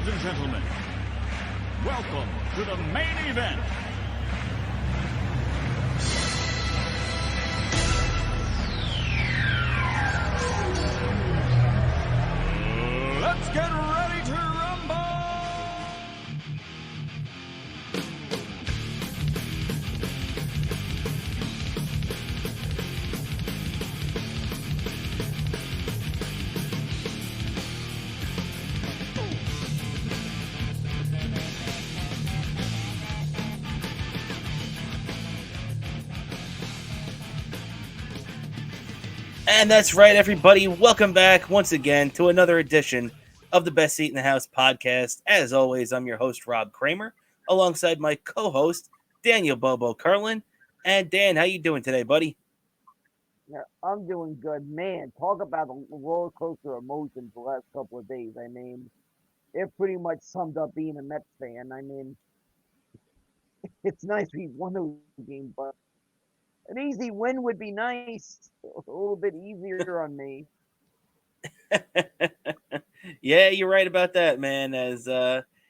Ladies and gentlemen, welcome to the main event. Let's get ready to rumble! And that's right, everybody. Welcome back once again to another edition of the Best Seat in the House podcast. As always, I'm your host, Rob Cramer, alongside my co-host, Daniel Bobo Curlin. And Dan, how you doing today, buddy? Yeah, I'm doing good, man. Talk about the roller coaster emotions the last couple of days. I mean, it pretty much summed up being a Mets fan. I mean, it's nice we won those games, but an easy win would be nice. A little bit easier on me. Yeah, you're right about that, man. As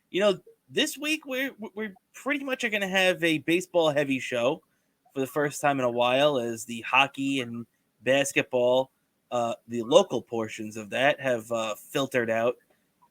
you know, this week we're pretty much going to have a baseball heavy show for the first time in a while, as the hockey and basketball, the local portions of that have filtered out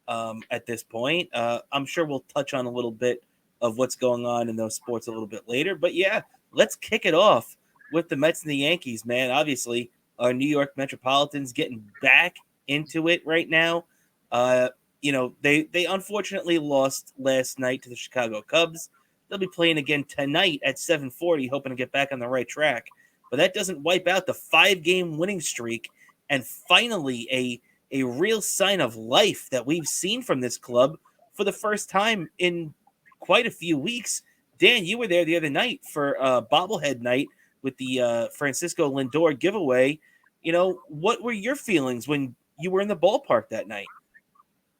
at this point. I'm sure we'll touch on a little bit of what's going on in those sports a little bit later. But yeah, let's kick it off with the Mets and the Yankees, man. Obviously, our New York Metropolitans getting back into it right now. They unfortunately lost last night to the Chicago Cubs. They'll be playing again tonight at 7:40, hoping to get back on the right track. But that doesn't wipe out the 5-game winning streak and finally a real sign of life that we've seen from this club for the first time in quite a few weeks. Dan, you were there the other night for bobblehead night with the Francisco Lindor giveaway. What were your feelings when you were in the ballpark that night?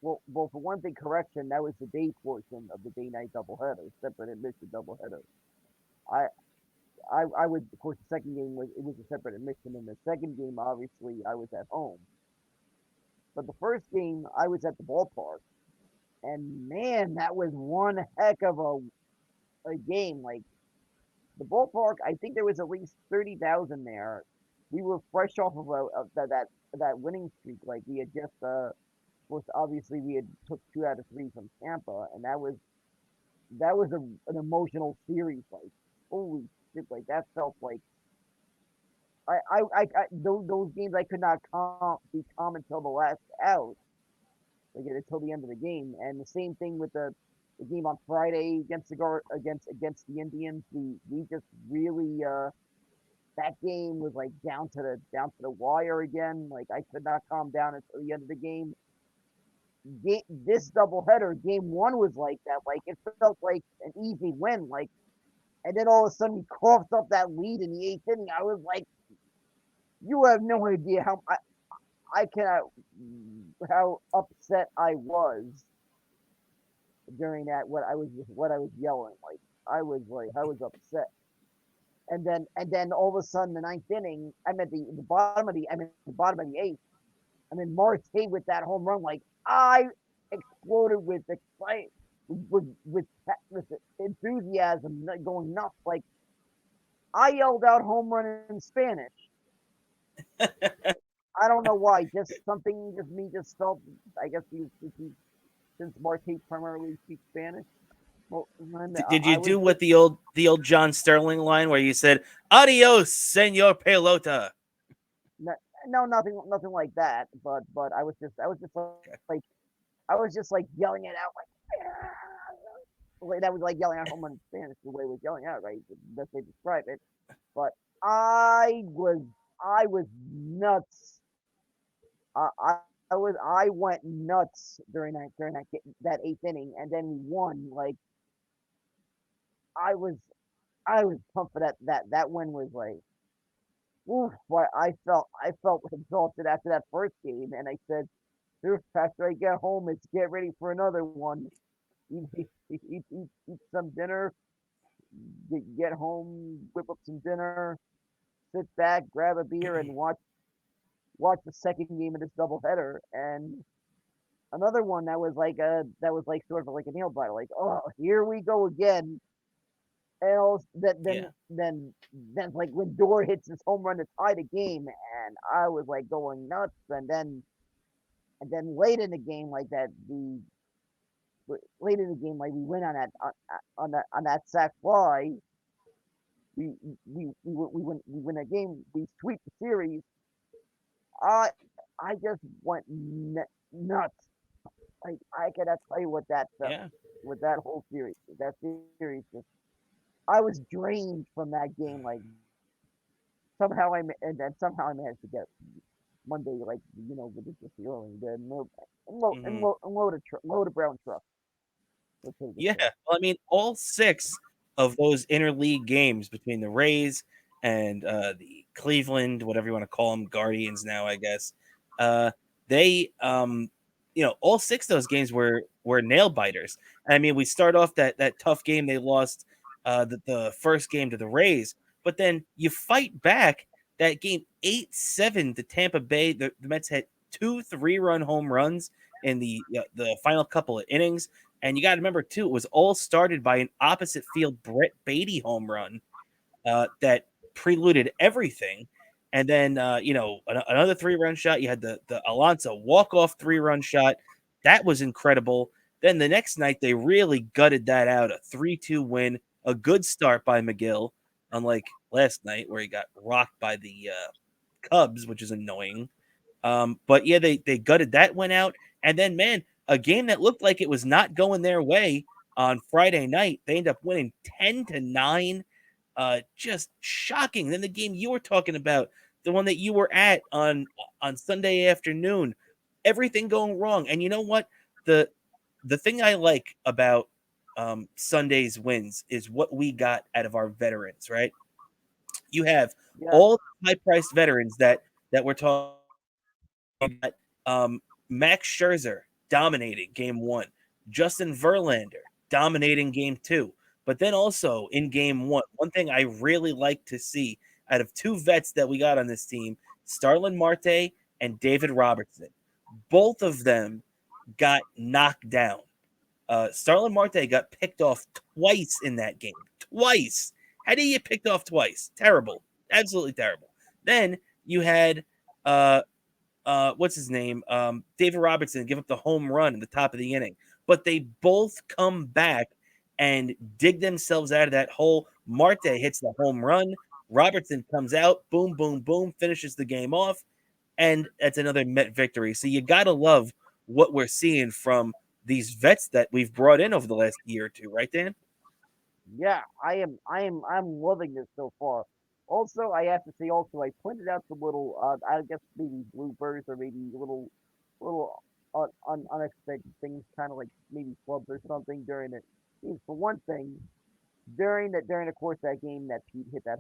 Well, for one thing, correction, that was the day portion of the day-night doubleheader, separate admission doubleheader. I, I would, of course, the second game was a separate admission, and the second game, obviously, I was at home. But the first game, I was at the ballpark, and man, that was one heck of a game. Like the ballpark, I think there was at least 30,000 there. We were fresh off of that winning streak. Like we had just of course, obviously we had took 2 out of 3 from Tampa, and that was an emotional series. Like holy shit, like that felt like those games I could not be calm until the last out, like until the end of the game. And the same thing with the game on Friday against against the Indians. We just really that game was like down to the wire again. Like I could not calm down until the end of the game. This doubleheader, game one was like that. Like it felt like an easy win. Like, and then all of a sudden we coughed up that lead in the eighth inning. I was like, you have no idea I cannot how upset I was during that. What I was yelling. Like I was upset. And then all of a sudden the ninth inning, I'm at the bottom of the eighth. I mean, Marte with that home run, like I exploded with excite with enthusiasm, going nuts. Like I yelled out home run in Spanish. I don't know why. Just something, just me, just felt. I guess since Marte primarily speaks Spanish. Well, Did I you was do what the old John Sterling line where you said "Adios, Senor Pelota"? no, no, nothing like that. But like I was just like yelling it out like that was like yelling out home run in Spanish the way it was yelling out, right? The best way to describe it. But I was I was nuts. I went nuts during that eighth inning, and then we won. Like I was I was pumped for that win was like, oof. But I felt exhausted after that first game, and I said, after I get home, it's get ready for another one. Eat some dinner, get home, whip up some dinner, sit back, grab a beer, and watch the second game of this doubleheader. And another one that was like sort of like a nail biter. Like, oh, here we go again. Else that Yeah. then like when Dor hits his home run to tie the game, and I was like going nuts. And then late in the game, like that the late in the game, like we went on that sack fly. We win a game. We sweep the series. I just went nuts. Like I cannot tell you what that felt Yeah. with that whole series. That series just I was drained from that game. Like and then somehow I managed to get Monday, like ridiculously early. Then Hmm. load a brown truck. Let's put it this Yeah. way. Well, I mean, all six of those interleague games between the Rays and the Cleveland, whatever you want to call them, Guardians now, I guess. Uh, they, all six of those games were nail biters. I mean, we start off that tough game they lost the first game to the Rays, but then you fight back that game 8-7 to Tampa Bay. The Mets had 2 3-run home runs in the final couple of innings. And you got to remember too, it was all started by an opposite field Brett Beatty home run that preluded everything. And then another 3-run shot. You had the Alonso walk off 3-run shot that was incredible. Then the next night they really gutted that out, a 3-2 win, a good start by McGill, unlike last night where he got rocked by the Cubs, which is annoying. But yeah, they gutted that one out, and then man, a game that looked like it was not going their way on Friday night, they end up winning 10-9. Just shocking. Then the game you were talking about, the one that you were at on Sunday afternoon, everything going wrong. And you know what? The thing I like about Sunday's wins is what we got out of our veterans. Right? You have Yeah, all high priced veterans that we're talking. Got Max Scherzer dominating game one, Justin Verlander dominating game two. But then also in game one thing I really like to see out of two vets that we got on this team, Starlin Marte and David Robertson, both of them got knocked down. Starlin Marte got picked off twice in that game. Twice. How do you get picked off twice? Terrible. Absolutely terrible. Then you had what's his name? David Robertson give up the home run in the top of the inning. But they both come back and dig themselves out of that hole. Marte hits the home run. Robertson comes out, boom, boom, boom, finishes the game off, and that's another Met victory. So you gotta love what we're seeing from these vets that we've brought in over the last year or two, right, Dan? yeah. I'm loving this so far. Also, I have to say, also I pointed out some little, I guess maybe bloopers or maybe little unexpected things, kind of like maybe clubs or something during it. For one thing, during the course of that game that Pete hit that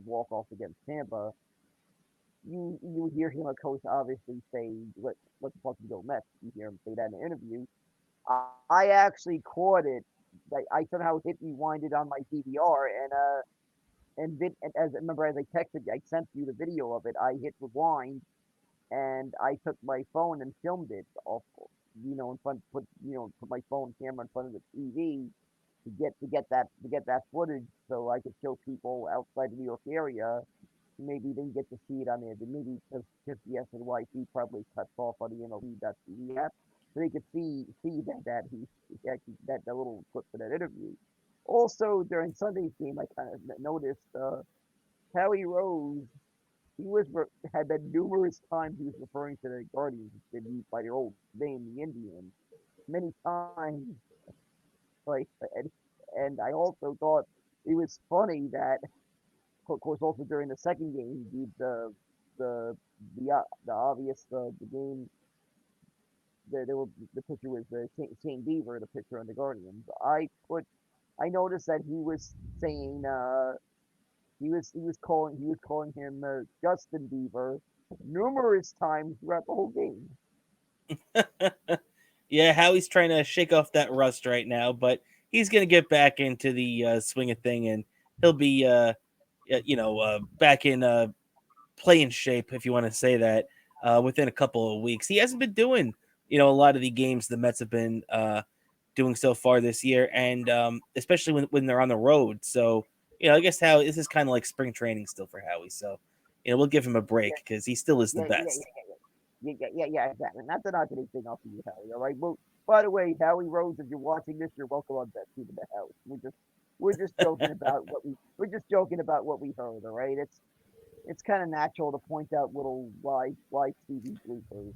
walk off against Tampa, you hear him, of course, obviously say let's fucking go Mets. You hear him say that in an interview. I actually caught it. Like I somehow hit rewinded on my DVR and as remember as I texted, I sent you the video of it. I hit rewind and I took my phone and filmed it off, in front, put my phone camera in front of the TV to get that footage so I could show people outside the New York area. Maybe they get to see it on there. Maybe because the SNYC probably cuts off on the MLB.TV app, so they could see he actually that little clip for that interview. Also during Sunday's game, I kind of noticed Howie Rose. He had been numerous times he was referring to the Guardians by their old name, the Indians, many times. Like, and I also thought it was funny that, of course, also during the second game, the the obvious the game there were the pitcher was Shane Beaver, the pitcher on the Guardians. I noticed that he was saying he was calling him Justin Beaver numerous times throughout the whole game. Yeah, Howie's trying to shake off that rust right now, but he's going to get back into the swing of thing, and he'll be, back in playing shape, if you want to say that, within a couple of weeks. He hasn't been doing a lot of the games the Mets have been doing so far this year, and especially when they're on the road. So, I guess this is kind of like spring training still for Howie. So, we'll give him a break because he still is the Yeah, best. exactly. Not to knock anything off of you, Howie. All right. Well, by the way, Howie Rose, if you're watching this, you're welcome on Bet Team in the house. We're just joking about we're just joking about what we heard. All right. It's kind of natural to point out little live TV bloopers.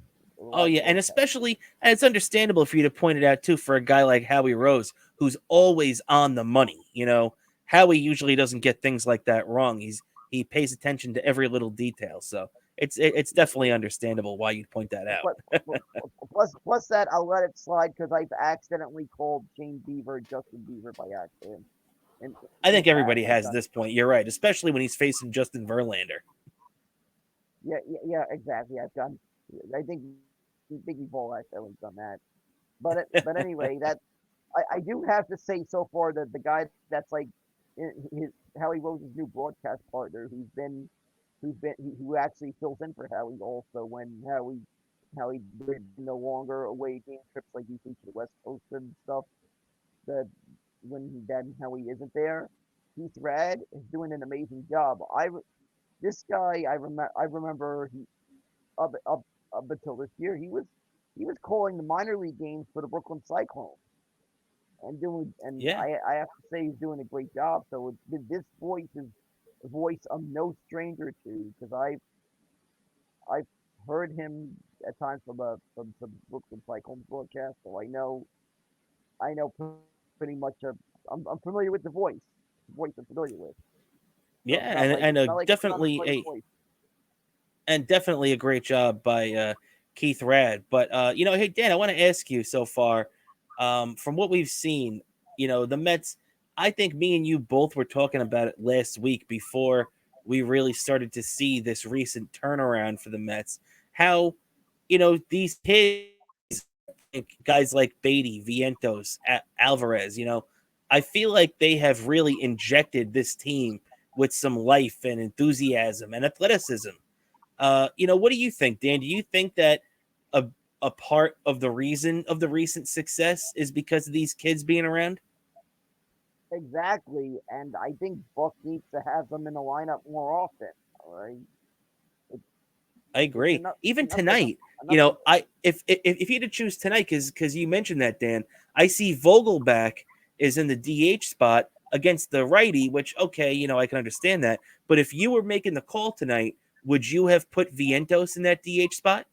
Oh Live yeah, and broadcast. especially, and it's understandable for you to point it out too for a guy like Howie Rose, who's always on the money. Howie usually doesn't get things like that wrong. He pays attention to every little detail, so it's definitely understandable why you'd point that out. Plus, plus that I'll let it slide because I've accidentally called Shane Bieber Justin Bieber by accident. I In the think past, everybody I've has at done. this point. You're right, especially when he's facing Justin Verlander. Yeah, exactly. I think we've all accidentally done that. But anyway, I do have to say so far that the guy that's like his Howie Rose's new broadcast partner, who actually fills in for Howie also when Howie did no longer away game trips like he to the West Coast and stuff. That when then Howie isn't there, Keith Rad is doing an amazing job. This guy I remember up until this year he was calling the minor league games for the Brooklyn Cyclones and Yeah, I have to say he's doing a great job. So this voice is a voice I'm no stranger to because I've heard him at times from some Brooklyn Cyclones broadcast, so I know pretty much I'm familiar with the voice. The voice I'm familiar with. So yeah, and it's not like it's not a definitely funny voice. a great job by Keith Rad. But hey Dan, I want to ask you so far, from what we've seen, the Mets. I think me and you both were talking about it last week before we really started to see this recent turnaround for the Mets. How these kids, guys like Beatty, Vientos, Alvarez, I feel like they have really injected this team with some life and enthusiasm and athleticism. What do you think, Dan? Do you think that a a part of the reason of the recent success is because of these kids being around? Exactly, and I think Buck needs to have them in the lineup more often. All right, it, I it's agree. Even enough of tonight, enough of I if you had to choose tonight, because you mentioned that, Dan, I see Vogelback is in the DH spot against the righty, which okay, I can understand that. But if you were making the call tonight, would you have put Vientos in that DH spot?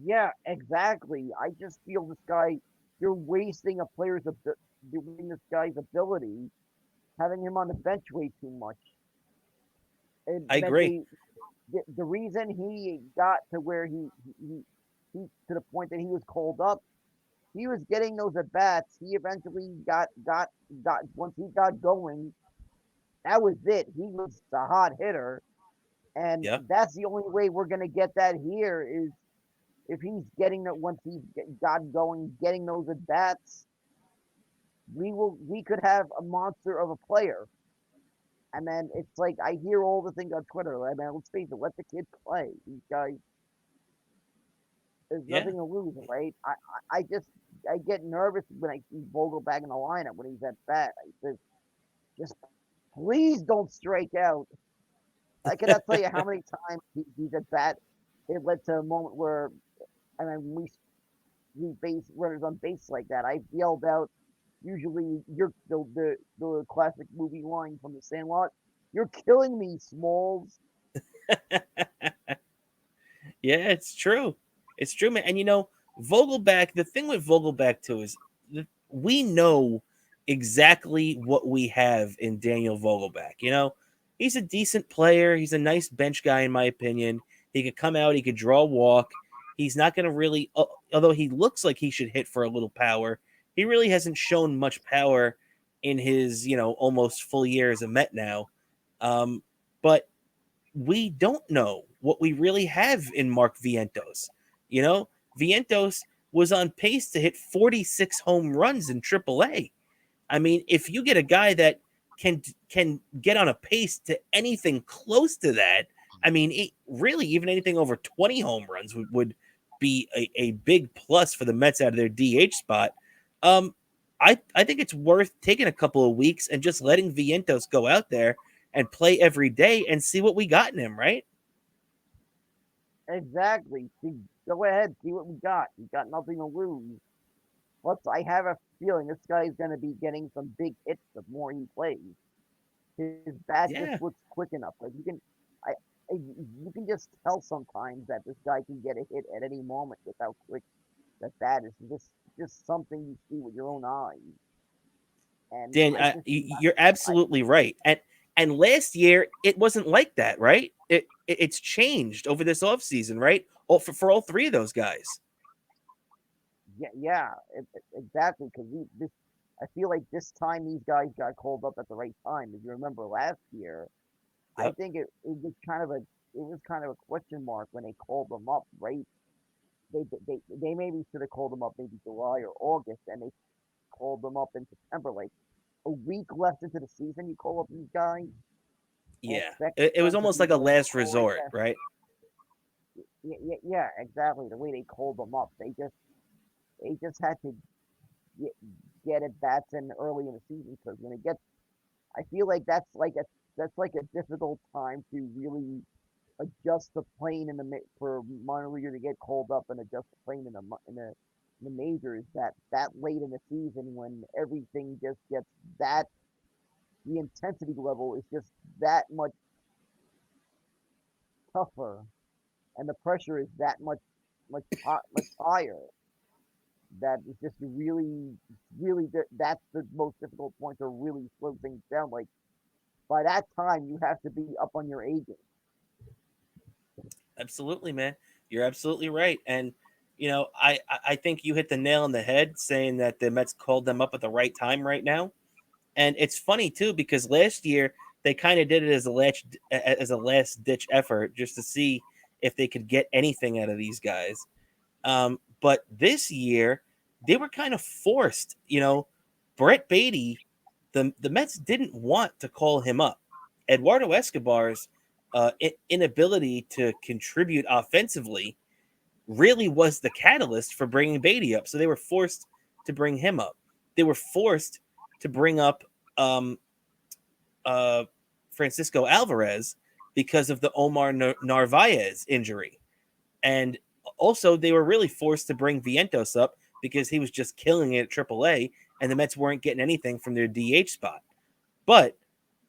yeah, exactly. I just feel this guy. You're wasting a player's you're wasting this guy's ability, having him on the bench way too much. It I meant agree. the reason he got to where he to the point that he was called up. He was getting those at bats. He eventually got once he got going. That was it. He was a hot hitter, and Yeah, that's the only way we're gonna get that here is if he's getting that once he got going, getting those at bats. We could have a monster of a player. And then it's like I hear all the things on Twitter. I mean, let's face it, let the kid play. These guys, there's yeah, nothing to lose, right? I just I get nervous when I see Vogel back in the lineup when he's at bat. I says, just please don't strike out. I cannot tell you how many times he's at bat. It led to a moment where, I mean, we base runners on base like that. I've yelled out usually the classic movie line from The Sandlot. You're killing me, Smalls. yeah. It's true. It's true, man. And Vogelback. The thing with Vogelback too is we know exactly what we have in Daniel Vogelback. He's a decent player. He's a nice bench guy, in my opinion. He could come out. He could draw a walk. He's not going to really, although he looks like he should hit for a little power. He really hasn't shown much power in his, almost full year as a Met now. But we don't know what we really have in Mark Vientos. You know, Vientos was on pace to hit 46 home runs in AAA. I mean, if you get a guy that can get on a pace to anything close to that, I mean, really even anything over 20 home runs would be a big plus for the Mets out of their DH spot. Um, I think it's worth taking a couple of weeks and just letting Vientos go out there and play every day and see what we got in him, right? Exactly. See, go ahead, see what we got. We got nothing to lose. Plus, I have a feeling this guy's going to be getting some big hits the more he plays. His bat just Yeah. looks quick enough. Like you can just tell sometimes that this guy can get a hit at any moment with how quick that is. Just something you see with your own eyes. And Dan, you're absolutely right. And last year it wasn't like that, right? It's changed over this offseason, right? Oh, for all three of those guys. yeah, exactly. Because this, I feel like this time these guys got called up at the right time. If you remember last year, I Yep. think it was kind of a question mark when they called them up, right? They maybe should have called them up maybe July or August, and they called them up in September. Like a week left into the season, you call up these guys, all Yeah. expecting It was them to almost be like a the last all right. resort, right? Yeah, exactly. The way they called them up, they just had to get, get at bats in early in the season because when it gets, I feel like that's like a difficult time to really adjust the plane for minor leaguer to get called up and adjust the plane in the majors that late in the season when everything just gets that the intensity level is just that tougher and the pressure is that much higher that it's just really that's the most difficult point to really slow things down. Like by that time you have to be up on your A game. Absolutely, man. You're absolutely right. And I think you hit the nail on the head saying that the Mets called them up at the right time right now. And it's funny too because last year they kind of did it as a last ditch effort just to see if they could get anything out of these guys. But this year they were kind of forced. Brett Beatty, the Mets didn't want to call him up. Eduardo Escobar's inability to contribute offensively really was the catalyst for bringing Beatty up. So they were forced to bring him up. They were forced to bring up um, uh, Francisco Alvarez because of the Omar Narvaez injury. And also, they were really forced to bring Vientos up because he was just killing it at AAA, and the Mets weren't getting anything from their DH spot. But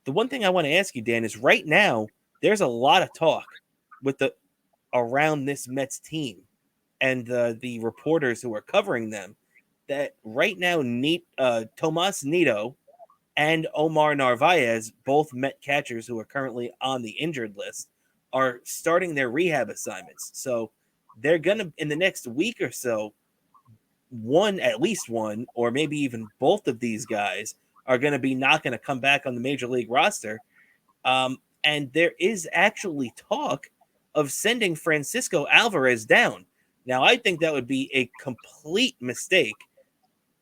the one thing I want to ask you, Dan, is right now there's a lot of talk with the around this Mets team and the reporters who are covering them that right now Tomas Nido and Omar Narvaez, both Met catchers who are currently on the injured list, are starting their rehab assignments. So they're gonna in the next week or so, at least one, or maybe even both of these guys are gonna be not gonna come back on the major league roster. And there is actually talk of sending Francisco Alvarez down. Now, I think that would be a complete mistake.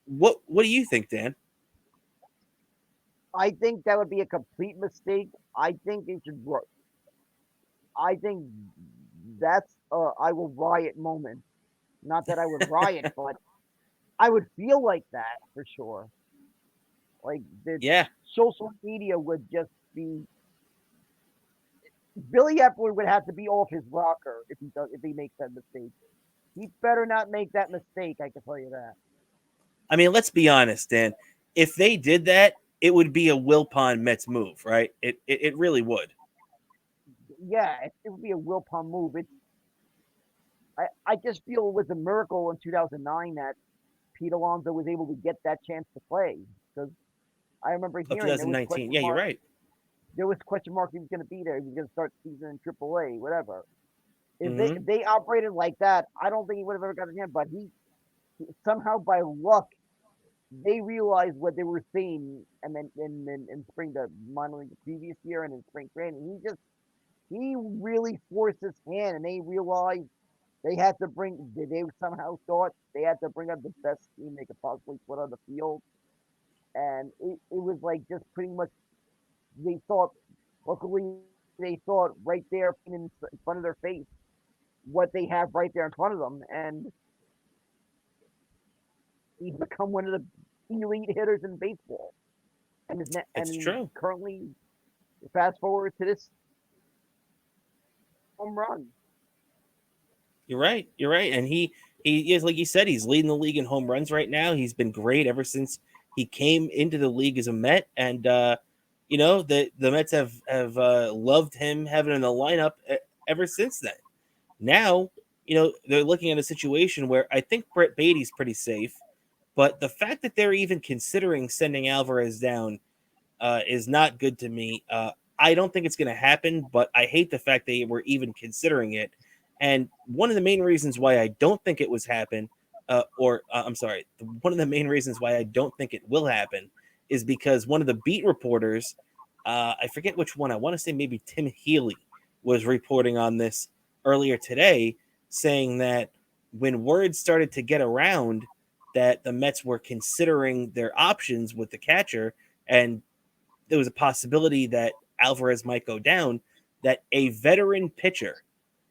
What do you think, Dan? I think that would be a complete mistake. I think that's I will riot moment. Not that I would riot, but I would feel like that for sure. Like the Yeah, social media would just be Billy Epler would have to be off his rocker if he makes that mistake. He better not make that mistake. I can tell you that. I mean, let's be honest, Dan. If they did that, it would be a Wilpon Mets move, right? It really would. Yeah, it would be a Wilpon move. I just feel it was a miracle in 2009 that Pete Alonso was able to get that chance to play because I remember Of hearing 2019. Yeah, you're right. there was question mark he was going to be there. He was going to start the season in AAA, whatever. If they Mm-hmm. if they operated like that, I don't think he would have ever gotten in. But he somehow by luck they realized what they were seeing, and then in spring the minor league the previous year and in spring training, he really forced his hand, and they realized they somehow thought they had to bring up the best team they could possibly put on the field, and it was like just pretty much they thought luckily they thought right there in front of their face what they have right there in front of them, and he's become one of the elite hitters in baseball. It's And true. currently, fast forward to this home run. You're right. You're right. And he is, like you said, he's leading the league in home runs right now. He's been great ever since he came into the league as a Met, and the Mets have loved him having in the lineup ever since then. Now, they're looking at a situation where I think Brett Beatty's pretty safe, but the fact that they're even considering sending Alvarez down is not good to me. I don't think it's going to happen, but I hate the fact they were even considering it. And one of the main reasons why I don't think it was happen, I'm sorry, one of the main reasons why I don't think it will happen is because one of the beat reporters, I forget which one, I want to say maybe Tim Healy, was reporting on this earlier today, saying that when word started to get around that the Mets were considering their options with the catcher, and there was a possibility that Alvarez might go down, that a veteran pitcher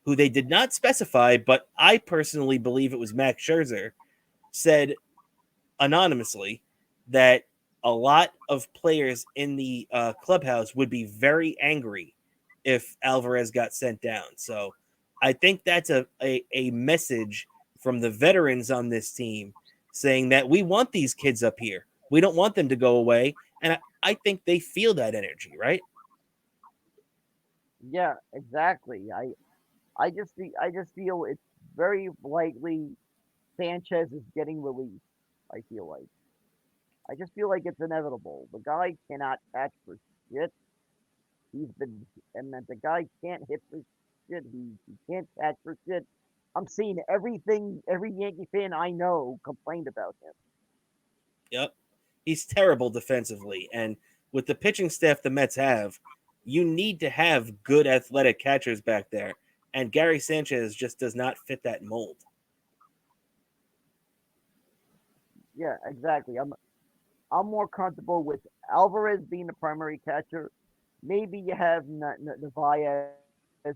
who they did not specify, but I personally believe it was Max Scherzer, said anonymously that a lot of players in the clubhouse would be very angry if Alvarez got sent down. So I think that's a message from the veterans on this team saying that we want these kids up here. We don't want them to go away. And I think they feel that energy, right? Yeah, exactly. I just feel it's very likely Sanchez is getting released. I feel like. I just feel like it's inevitable. The guy cannot catch for shit. He's been, and that the guy can't hit for shit. He can't catch for shit. I'm seeing everything. Every Yankee fan I know complained about him. Yep. He's terrible defensively. And with the pitching staff the Mets have, you need to have good athletic catchers back there. And Gary Sanchez just does not fit that mold. Yeah, exactly. I'm more comfortable with Alvarez being the primary catcher. Maybe you have Navaez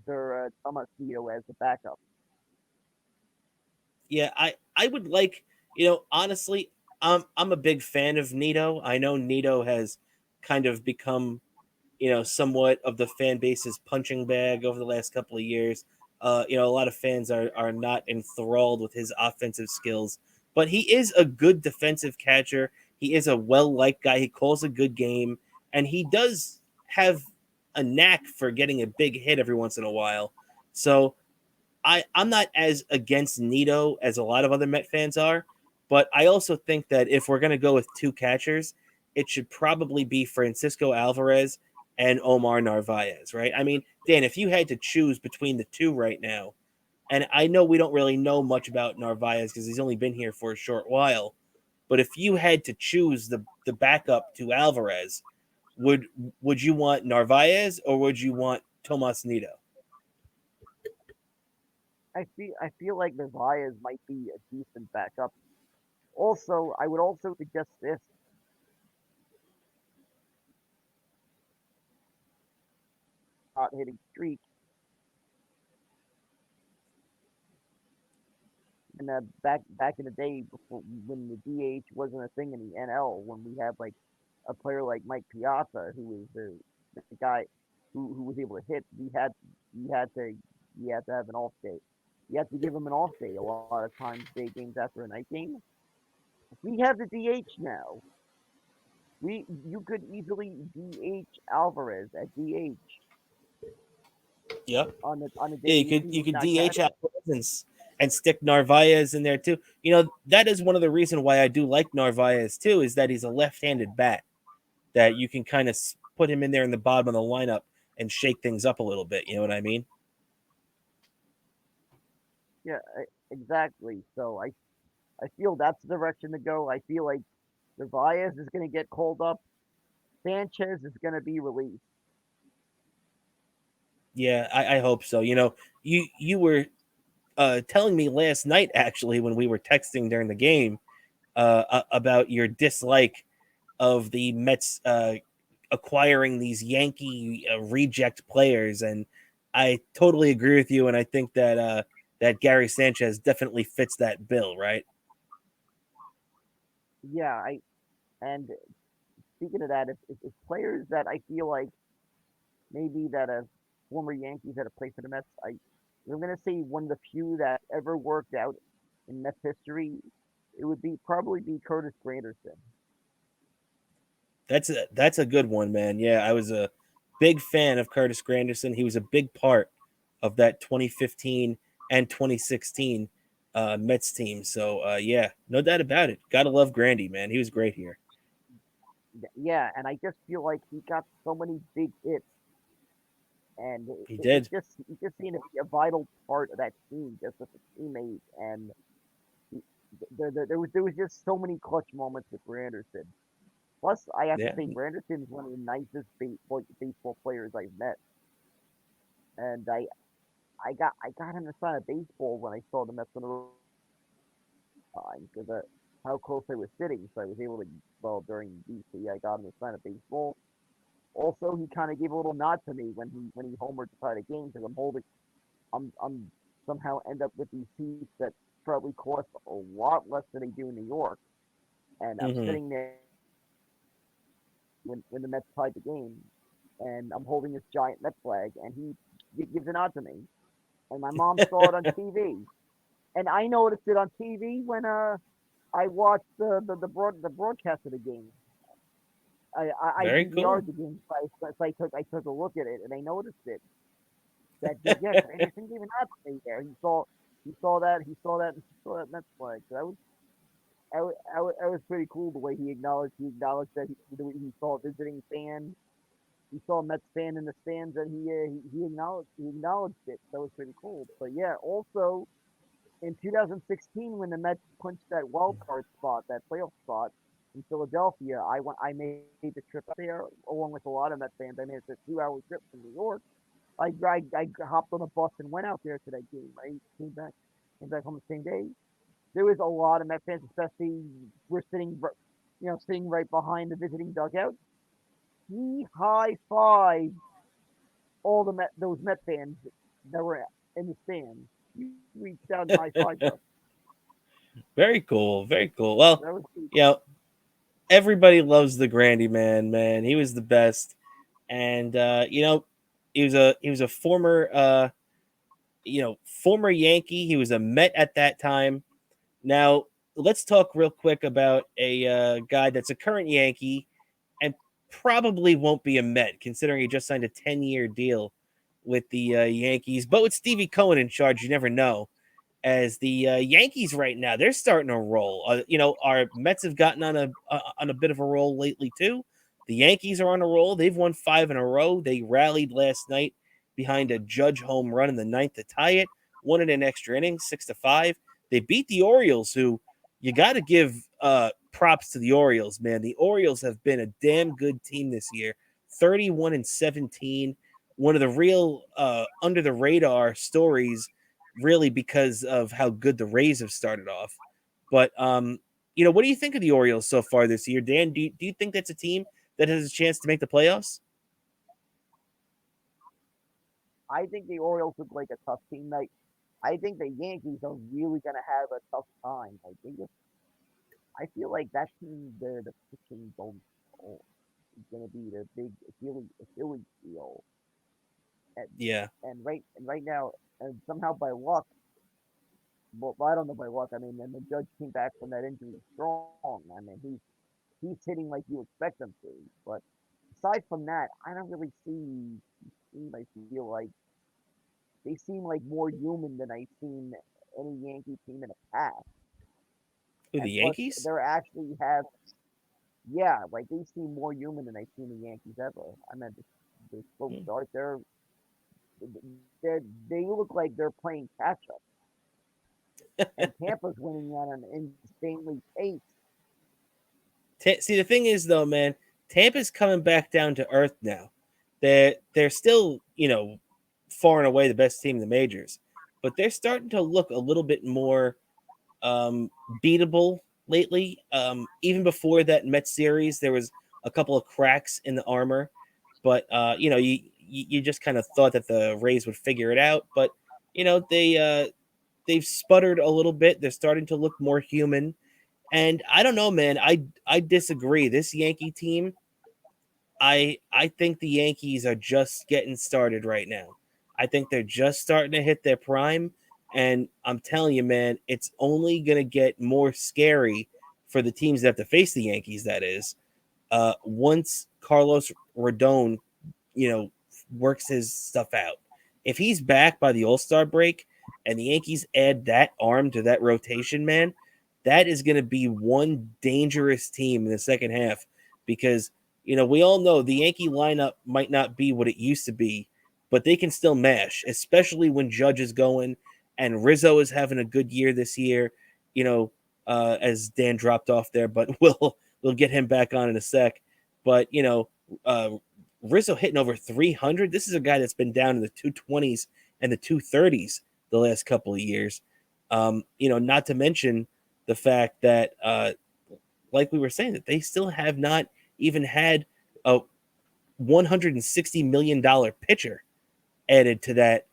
or Tomasito as the backup. Yeah, I would like, honestly, I'm a big fan of Nito. I know Nito has kind of become, somewhat of the fan base's punching bag over the last couple of years. A lot of fans are not enthralled with his offensive skills, but he is a good defensive catcher. He is a well-liked guy. He calls a good game, and he does have a knack for getting a big hit every once in a while. So I'm not as against Nito as a lot of other Met fans are, but I also think that if we're going to go with two catchers, it should probably be Francisco Alvarez and Omar Narvaez, right? I mean, Dan, if you had to choose between the two right now, and I know we don't really know much about Narvaez because he's only been here for a short while, but if you had to choose the backup to Alvarez, would would you want Narvaez or would you want Tomas Nito? I feel like Navaez might be a decent backup. Also, I would also suggest this: hot hitting streak. And back in the day, before when the DH wasn't a thing in the NL, when we had like a player like Mike Piazza, who was the guy who was able to hit, we had to we had to have an off day. You have to give him an off day a lot of times, day games after a night game. We have the DH now. You could easily DH Alvarez at DH Yep. on the Yeah, day you he's could not DH catching. Alvarez and stick Narvaez in there too. That is one of the reasons why I do like Narvaez too, is that he's a left-handed bat that you can kind of put him in there in the bottom of the lineup and shake things up a little bit. You know what I mean? Yeah, exactly. So I feel that's the direction to go. I feel like Narvaez is going to get called up. Sanchez is going to be released. Yeah, I hope so. You were telling me last night actually when we were texting during the game about your dislike of the Mets acquiring these Yankee reject players, and I totally agree with you. And I think that that Gary Sanchez definitely fits that bill, right? Yeah, and speaking of that, if players that I feel like maybe that a former Yankees that have played for the Mets, I'm gonna say one of the few that ever worked out in Mets history, it would be probably be Curtis Granderson. That's a good one, man. Yeah, I was a big fan of Curtis Granderson. He was a big part of that 2015 and 2016 Mets team. So yeah, no doubt about it. Gotta love Grandy, man. He was great here. Yeah, and I just feel like he got so many big hits, and He it did. just he just seemed to be a vital part of that team, just as a teammate. And he, there was just so many clutch moments with Granderson. Plus, I have to Yeah. say, Granderson is one of the nicest baseball players I've met, and I got him to sign a baseball when I saw the Mets on the time because how close I was sitting, so I was able to. Well, during DC, I got him to sign a baseball. Also, he kind of gave a little nod to me when he homered to tie the game because I'm somehow end up with these seats that probably cost a lot less than they do in New York, and I'm Hmm. sitting there when the Mets tied the game, and I'm holding this giant Met flag, and he gives a nod to me, and my mom saw it on TV, and I noticed it on TV when I watched the broadcast of the game. I Very cool. DVR'd the game, so I took a look at it, and I noticed it that yeah, Anderson gave a nod to me there. He saw that Mets flag. So that was pretty cool the way he acknowledged that he saw a visiting fan. He saw a Mets fan in the stands, and he acknowledged it. That was pretty cool. But yeah, also in 2016 when the Mets clinched that wild card spot, that playoff spot in Philadelphia, I made the trip up there along with a lot of Mets fans. I made it a 2 hour trip from New York. I hopped on a bus and went out there to that game. I came back home the same day. There was a lot of Met fans, especially we're sitting right behind the visiting dugout. He high fived all those Met fans that were in the stands. He reached out and high fived them. Very cool. Very cool. Well, That was pretty you know, everybody loves the Grandy man, man. He was the best. And he was a former former Yankee. He was a Met at that time. Now, let's talk real quick about a guy that's a current Yankee and probably won't be a Met, considering he just signed a 10-year deal with the Yankees. But with Stevie Cohen in charge, you never know. As the Yankees right now, they're starting to roll. Our Mets have gotten on a bit of a roll lately too. The Yankees are on a roll. They've won 5 in a row. They rallied last night behind a Judge home run in the ninth to tie it. Won it in extra innings, 6-5. They beat the Orioles, who you got to give props to the Orioles, man. The Orioles have been a damn good team this year. 31-17. One of the real under the radar stories, really, because of how good the Rays have started off. But what do you think of the Orioles so far this year, Dan? Do you think that's a team that has a chance to make the playoffs? I think the Orioles look like a tough team. I think the Yankees are really gonna have a tough time. I feel like that team, the pitching don't oh, is gonna be the big Achilles heel. And Yeah. and right now, and somehow by luck, well, I don't know by luck. I mean, and the Judge came back from that injury strong. I mean, he's hitting like you expect him to. But aside from that, I don't really see team. I feel like they seem like more human than I've seen any Yankee team in the past. Who, the And plus, Yankees? they're actually have yeah, like they seem more human than I've seen the Yankees ever. I mean, the slow Hmm. start, they they look like they're playing catch up, and Tampa's winning at an insanely pace. See, the thing is, though, man, Tampa's coming back down to earth now. They're still, far and away the best team in the majors, but they're starting to look a little bit more beatable lately. Even before that Mets series, there was a couple of cracks in the armor, but you just kind of thought that the Rays would figure it out. But they they've sputtered a little bit. They're starting to look more human. And I don't know, man. I disagree. This Yankee team, I think the Yankees are just getting started right now. I think they're just starting to hit their prime, and I'm telling you, man, it's only gonna get more scary for the teams that have to face the Yankees. That is, once Carlos Rodon, works his stuff out. If he's back by the All-Star break and the Yankees add that arm to that rotation, man, that is going to be one dangerous team in the second half because, we all know the Yankee lineup might not be what it used to be, but they can still mash, especially when Judge is going and Rizzo is having a good year this year, as Dan dropped off there, but we'll get him back on in a sec. But, uh, Rizzo hitting over 300. This is a guy that's been down in the 220s and the 230s the last couple of years. Not to mention the fact that, like we were saying, that they still have not even had a $160 million pitcher added to that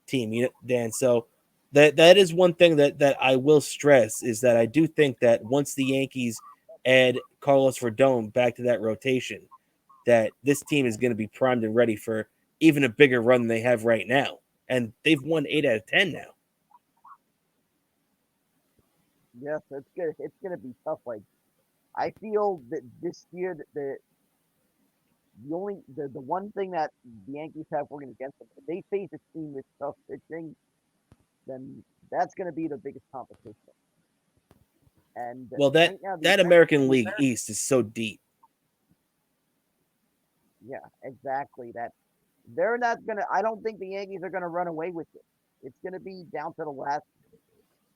team, Dan. So that is one thing that I will stress is that I do think that once the Yankees add Carlos Rodon back to that rotation, that this team is going to be primed and ready for even a bigger run than they have right now. And they've won 8 out of 10 now. Yes, it's gonna be tough. Like I feel that this year that the one thing that the Yankees have working against them, if they face a team with tough pitching, then that's gonna be the biggest competition. And Well, right now that American League East is so deep. Yeah, exactly. That they're not gonna. I don't think the Yankees are gonna run away with it. It's gonna be down to the last.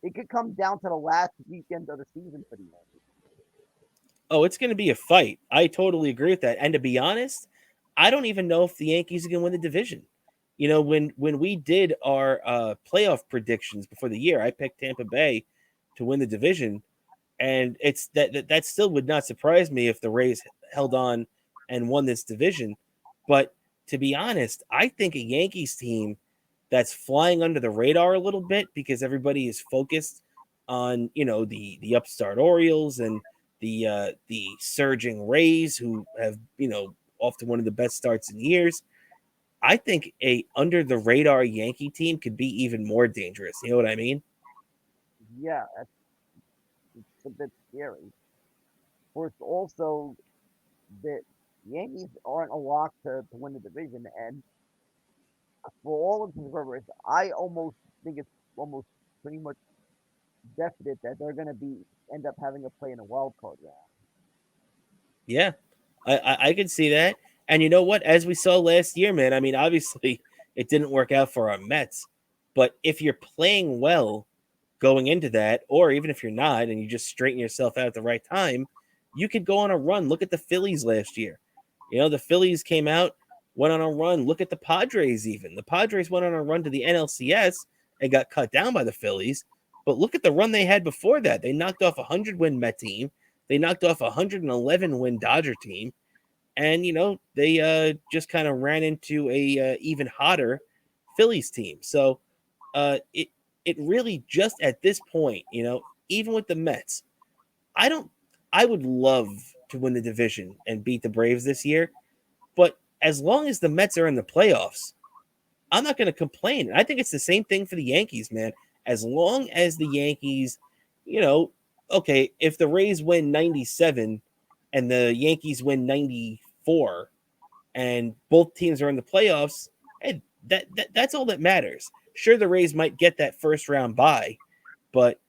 It could come down to the last weekend of the season for the Yankees. Oh, it's going to be a fight. I totally agree with that. And to be honest, I don't even know if the Yankees are going to win the division. When we did our playoff predictions before the year, I picked Tampa Bay to win the division, and it's that still would not surprise me if the Rays held on and won this division. But to be honest, I think a Yankees team that's flying under the radar a little bit because everybody is focused on the upstart Orioles and the surging Rays who have off to one of the best starts in years. I think a under the radar Yankee team could be even more dangerous. You know what I mean? Yeah, it's a bit scary. Of course, also the Yankees aren't a lock to win the division, and for all of the purposes, I almost think it's almost pretty much definite that they're going to be end up having a play in a wild card round. Yeah, I could see that. And you know what? As we saw last year, man, I mean, obviously it didn't work out for our Mets, but if you're playing well going into that, or even if you're not and you just straighten yourself out at the right time, you could go on a run. Look at the Phillies last year. The Phillies came out, went on a run. Look at the Padres even. The Padres went on a run to the NLCS and got cut down by the Phillies. But look at the run they had before that. They knocked off a 100-win Met team. They knocked off a 111-win Dodger team. And, they just kind of ran into a even hotter Phillies team. So it really just at this point, even with the Mets, I don't I would love to win the division and beat the Braves this year, but as long as the Mets are in the playoffs, I'm not going to complain. I think it's the same thing for the Yankees, man. As long as the Yankees, you know, okay, if the Rays win 97 and the Yankees win 94 and both teams are in the playoffs, hey, that's all that matters. Sure, the Rays might get that first round bye, but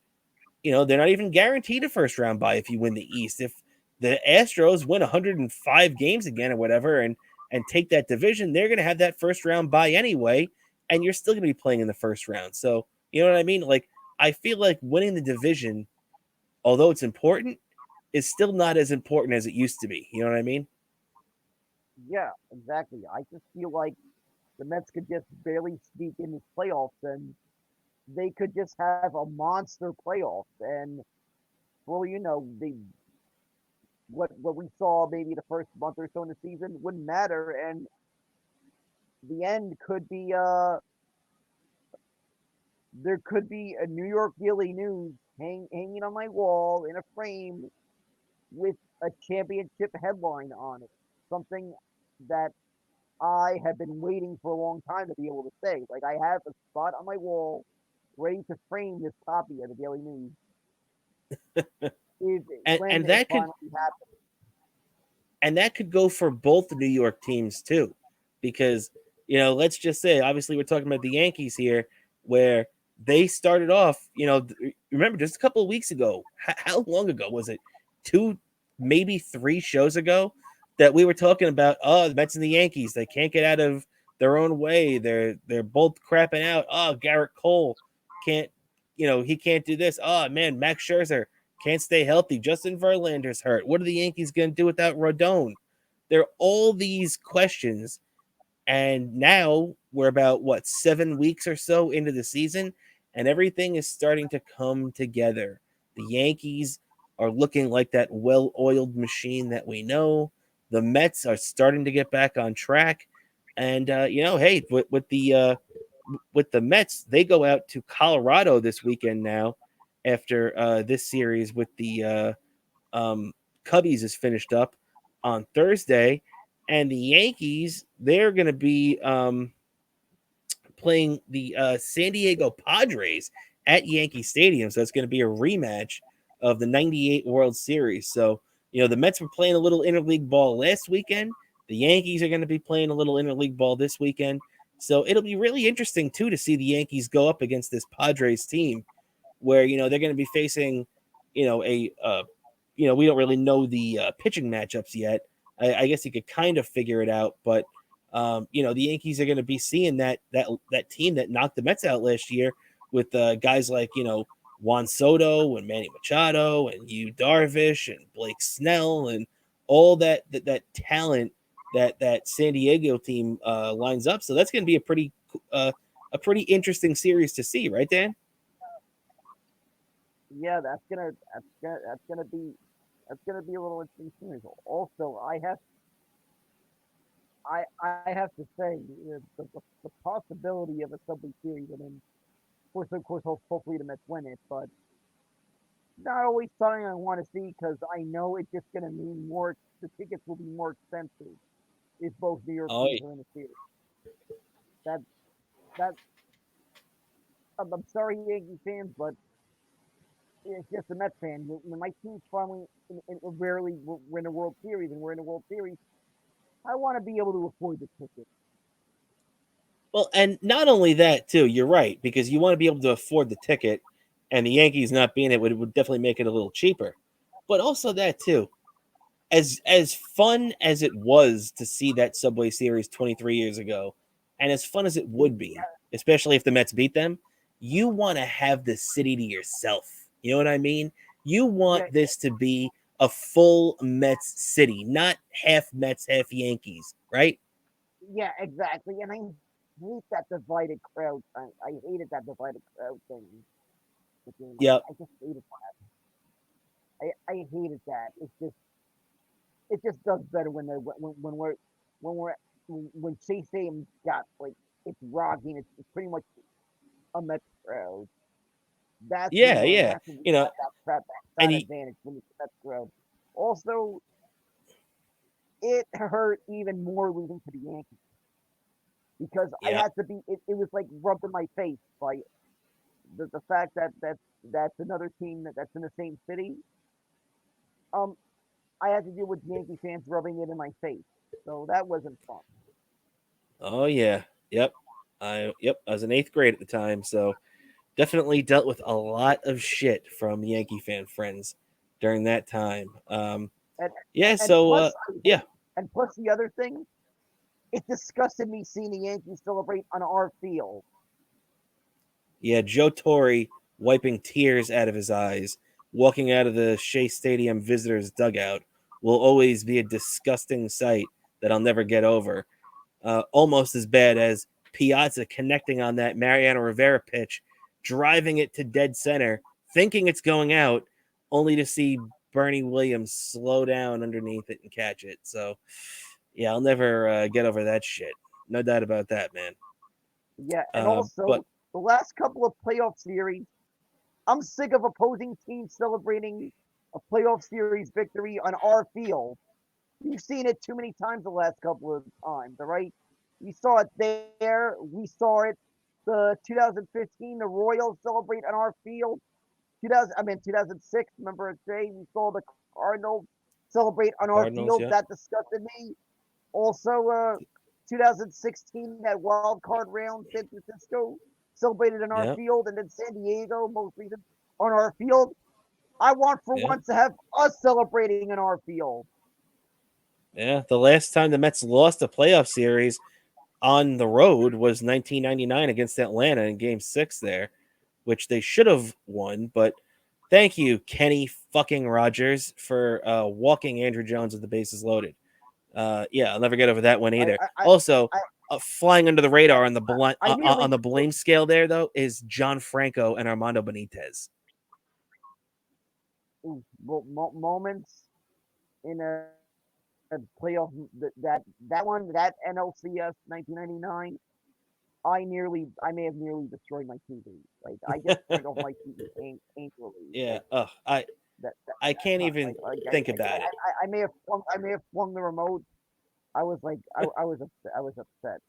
they're not even guaranteed a first round bye if you win the East. If the Astros win 105 games again or whatever and take that division, they're going to have that first round bye anyway, and you're still going to be playing in the first round. So, you know what I mean? Like, I feel like winning the division, although it's important, is still not as important as it used to be. You know what I mean? Yeah, exactly. I just feel like the Mets could just barely sneak in the playoffs, and they could just have a monster playoffs. And well, what we saw maybe the first month or so in the season wouldn't matter, and the end could be there could be a New York Daily News hanging on my wall in a frame with a championship headline on it. Something that I have been waiting for a long time to be able to say. Like I have a spot on my wall ready to frame this copy of the Daily News if when and it that could finally happens. go for both the New York teams too, because let's just say, obviously, we're talking about the Yankees here, where they started off. Remember just a couple of weeks ago, how long ago was it? Two, maybe three shows ago, that we were talking about. Oh, the Mets and the Yankees, they can't get out of their own way. They're both crapping out. Oh, Garrett Cole can't, he can't do this. Oh man, Max Scherzer can't stay healthy. Justin Verlander's hurt. What are the Yankees going to do without Rodon? There are all these questions. And now we're about, 7 weeks or so into the season, and everything is starting to come together. The Yankees are looking like that well oiled machine that we know. The Mets are starting to get back on track. And, hey, with the Mets, they go out to Colorado this weekend now after this series with the Cubbies is finished up on Thursday. And the Yankees, they're going to be playing the San Diego Padres at Yankee Stadium. So it's going to be a rematch of the 98 World Series. So, the Mets were playing a little interleague ball last weekend. The Yankees are going to be playing a little interleague ball this weekend. So it'll be really interesting, too, to see the Yankees go up against this Padres team where, they're going to be facing, we don't really know the pitching matchups yet. I guess you could kind of figure it out, but the Yankees are going to be seeing that team that knocked the Mets out last year with guys like Juan Soto and Manny Machado and Yu Darvish and Blake Snell and all that talent that San Diego team lines up. So that's going to be a pretty interesting series to see, right, Dan? Yeah, that's gonna be a little interesting series. Also, I have to say the possibility of a Subway Series. I mean, of course, hopefully the Mets win it, but not always something I want to see because I know it's just gonna mean more. The tickets will be more expensive if both New York Oh, teams are in the series. That that I'm sorry, Yankee fans, but it's just a Mets fan. When my team's finally rarely we're in a World Series and we're in a World Series, I want to be able to afford the ticket. well, and not only that too. You're right, because you want to be able to afford the ticket, and the Yankees not being it would definitely make it a little cheaper. But also that too, as fun as it was to see that Subway Series 23 years ago, and as fun as it would be, especially if the Mets beat them, you want to have the city to yourself. You know what I mean? You Yeah, want this to be a full Mets city, not half Mets, half Yankees, right? yeah, exactly. And I hate that divided crowd. I hated that divided crowd thing. The game. Yep. I just hated that. I hated that. It just does better when they when we're when Chase Stadium got like it's rocking. It's pretty much a Mets crowd. That's when Yeah, we're yeah. that's when we You know, got that and advantage when it's a Mets crowd. Also, it hurt even more losing to the Yankees because I yeah, had to be. It was like rubbed in my face by the fact that's another team that's in the same city. Um, I had to deal with Yankee fans rubbing it in my face, so that wasn't fun. oh yeah, yep. I was in eighth grade at the time, so definitely dealt with a lot of shit from Yankee fan friends during that time. And Yeah, and so plus yeah, and plus the other thing, it disgusted me seeing the Yankees celebrate on our field. yeah, Joe Torre wiping tears out of his eyes, walking out of the Shea Stadium visitors dugout will always be a disgusting sight that I'll never get over. Almost as bad as Piazza connecting on that Mariano Rivera pitch, driving it to dead center, thinking it's going out, only to see Bernie Williams slow down underneath it and catch it. So, yeah, I'll never get over that shit. No doubt about that, man. Yeah, and But also the last couple of playoff series, I'm sick of opposing teams celebrating a playoff series victory on our field. We've seen it too many times the last couple of times, all right? We saw it there. We saw it the 2015, the Royals celebrate on our field. 2006, remember it say we saw the Cardinals celebrate on our Cardinals, field. yeah. That disgusted me. Also, 2016, that wild card round, San Francisco celebrated on our Yep. field, and then San Diego, most recent, on our field. I want for Yeah. once to have us celebrating in our field. Yeah. The last time the Mets lost a playoff series on the road was 1999 against Atlanta in Game 6 there, which they should have won. But thank you, Kenny fucking Rogers, for walking Andrew Jones with the bases loaded. Yeah, I'll never get over that one I, either. I, I, Also, I, flying under the radar on the I on immediately the blame scale there though is John Franco and Armando Benitez. moments in a playoff that one that NLCS 1999. I may have nearly destroyed my TV. Like I just turned off my TV angrily. Yeah. Like I that can't time. even think about it. I may have flung the remote. I was like I was upset. I was upset.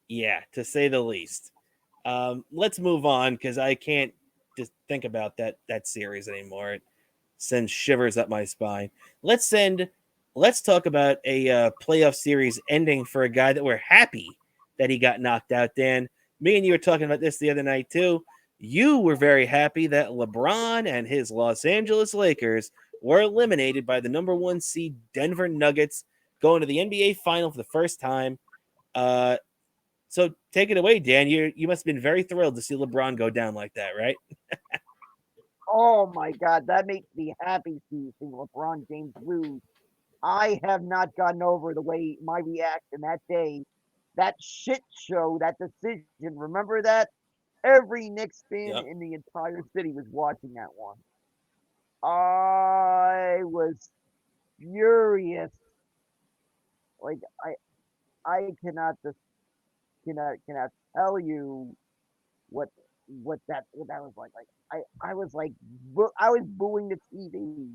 Yeah, to say the least. Let's move on because I can't just think about that series anymore. It sends shivers up my spine. Let's talk about a playoff series ending for a guy that we're happy that he got knocked out. Dan, me and you were talking about this the other night too. You were very happy that LeBron and his Los Angeles Lakers were eliminated by the number 1 seed Denver Nuggets, going to the NBA final for the first time. Uh, so take it away, Dan. You must have been very thrilled to see LeBron go down like that, right? Oh my God, that makes me happy seeing LeBron James lose. I have not gotten over the way my reaction that day, that shit show, that decision. Remember that? Every Knicks fan Yep. in the entire city was watching that one. I was furious. Like I cannot tell you what what that was like. Like I was like I was booing the TV.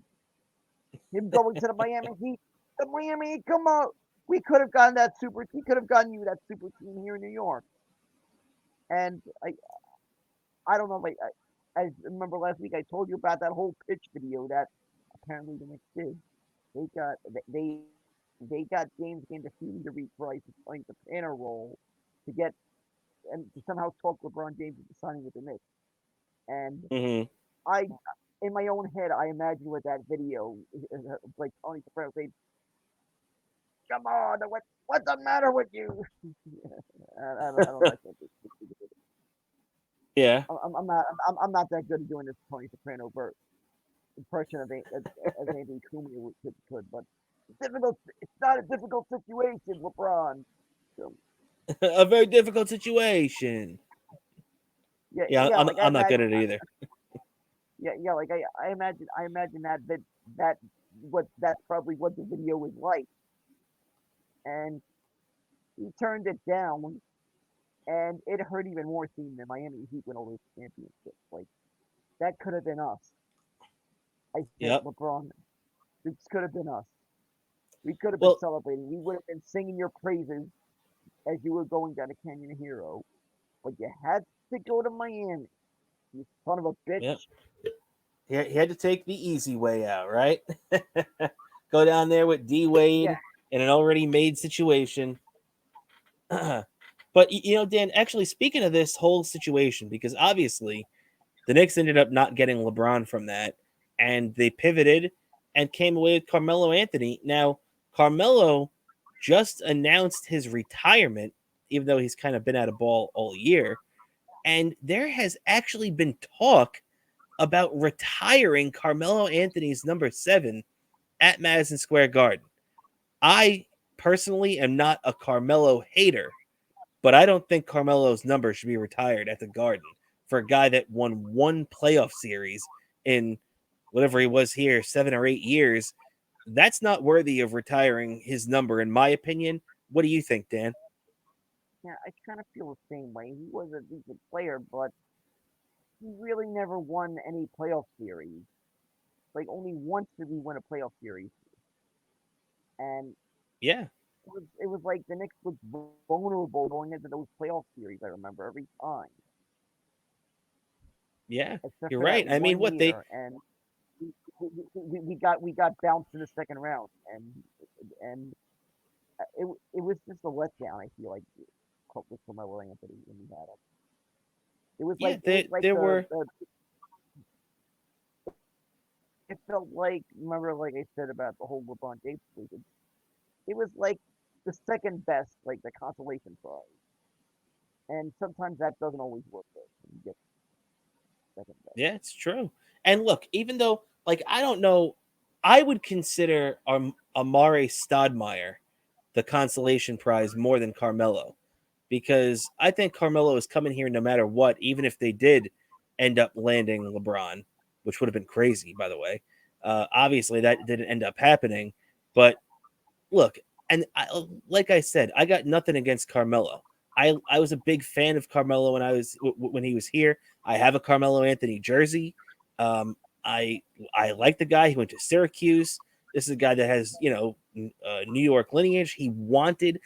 Him going to the Miami Heat. The Miami Heat, come on. We could have gotten that super. We could have gotten you that super team here in New York. And I don't know. Like I remember last week I told you about that whole pitch video that apparently the Knicks did. They got they they got James Gandolfini to reprise his playing the Soprano role to get and to somehow talk LeBron James into signing with the Knicks. And Mm-hmm. I, in my own head, I imagine what that video like Tony Soprano saying, "Come on, what's the matter with you?" I don't know. Yeah. I'm not that good at doing this Tony Soprano impression as Anthony Cumia could, but it's difficult. It's not a difficult situation, LeBron. So, A very difficult situation. Yeah, yeah, I'm like I I'm not good imagine, at it either. yeah, like I imagine that that's probably what the video was like, and he turned it down, and it hurt even more seeing the Miami Heat win over the championship. Like that could have been us. I said, Yep. LeBron, this could have been us. We could have been Well, celebrating. We would have been singing your praises as you were going down a Canyon Hero, but you had to go to Miami. You son of a bitch. yep. He had to take the easy way out, right? Go down there with D Yeah, Wade in an already made situation. But Dan, actually speaking of this whole situation, because obviously the Knicks ended up not getting LeBron from that, and they pivoted and came away with Carmelo Anthony. Now, Carmelo just announced his retirement, even though he's kind of been out of ball all year. And there has actually been talk about retiring Carmelo Anthony's number 7 at Madison Square Garden. I personally am not a Carmelo hater, but I don't think Carmelo's number should be retired at the Garden for a guy that won one playoff series in whatever he was here, 7 or 8 years. That's not worthy of retiring his number, in my opinion. What do you think, Dan? Yeah, I kind of feel the same way. He was a decent player, but he really never won any playoff series. Like only once did we win a playoff series, and Yeah, it was like the Knicks looked vulnerable going into those playoff series. I remember every time, yeah, except you're for that right. I mean, one what they year, and we got bounced in the second round, and it was just a letdown. I feel like with Carmelo Anthony when we had him. yeah, It was like there were the it felt like remember like I said about the whole LeBron James thing. It was like the second best, like the consolation prize, and sometimes that doesn't always work. Though, when you get second best. yeah, it's true. And look, even though like I don't know, I would consider Amare Stoudemire the consolation prize more than Carmelo because I think Carmelo is coming here no matter what, even if they did end up landing LeBron, which would have been crazy, by the way. Obviously, that didn't end up happening. But look, and like I said, I got nothing against Carmelo. I was a big fan of Carmelo when when he was here. I have a Carmelo Anthony jersey. Um, I I like the guy. He went to Syracuse. This is a guy that has New York lineage. He wanted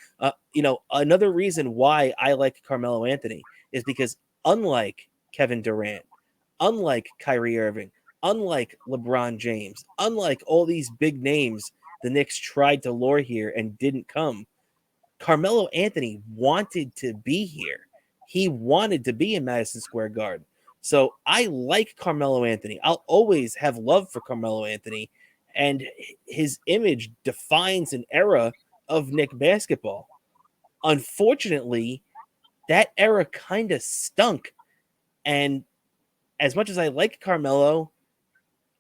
another reason why I like Carmelo Anthony is because unlike Kevin Durant, unlike Kyrie Irving, unlike LeBron James, unlike all these big names the Knicks tried to lure here and didn't come, Carmelo Anthony wanted to be here. He wanted to be in Madison Square Garden. So I like Carmelo Anthony. I'll always have love for Carmelo Anthony, and his image defines an era of Knick basketball. Unfortunately, that era kind of stunk. And as much as I like Carmelo,